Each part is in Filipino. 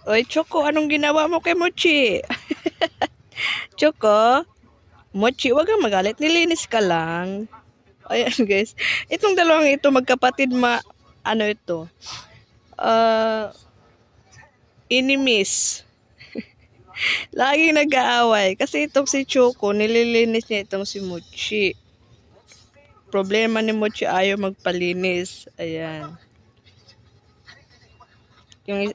Oy, Choco, anong ginawa mo kay Mochi? Choco? Mochi, wag kang magalit. Nilinis ka lang. Ayan, guys. Itong dalawang ito, magkapatid ano ito? Ah, inimis. Laging nag-aaway. Kasi itong si Choco, nililinis niya itong si Mochi. Problema ni Mochi, ayaw magpalinis. Ayan.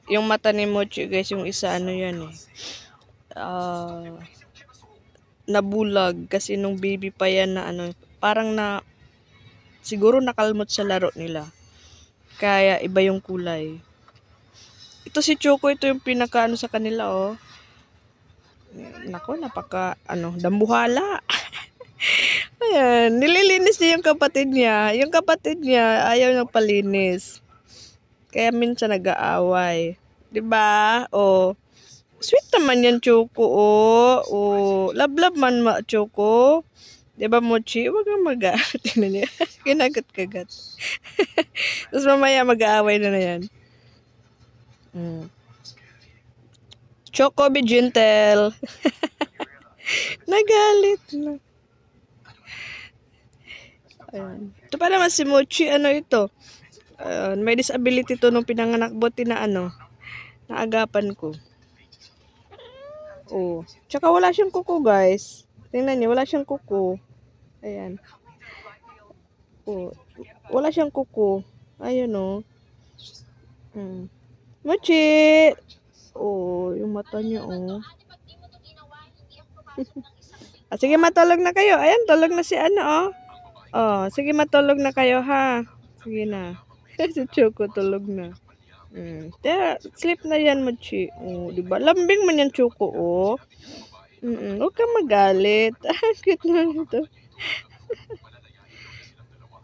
Yung mata ni Mochi, guys, yung isa, ano yan eh. Nabulag. Kasi nung baby pa yan na ano, parang siguro nakalmot sa laro nila. Kaya iba yung kulay. Ito si Choco, ito yung pinakaano sa kanila, oh. Nako, dambuhala. Ayan, nililinis niya yung kapatid niya. Yung kapatid niya, ayaw niyang palinis. Kaya minsan nag-aaway. 'Di ba? Oh. Sweet naman yan, Choco, oh. Oh, love man Choco. 'Di ba, Mochi? Huwag kang tingnan niya. Kinagat-kagat. Tapos mamaya mag-aaway na yan. Choco, be gentle. Nagalit na. Ayan. Ito pa naman si Mochi, ano ito? May disability to nung pinanganak, buti na naagapan ko. Oh. Tsaka wala siyang kuko, guys. Tingnan niyo, wala siyang kuko. Ayan. Oh. Wala siyang kuko. Ayun, oh. Mochi! Oh, yung mata niya, oh. Sige, matulog na kayo. Ayan, tulog na si oh. Oh, sige, matulog na kayo, ha? Sige na. Si Choco, tulog na. Sleep na yan, Mochi. Oh, diba? Lambing man yan, Choco, oh. Huwag kang magalit. Cute na ito.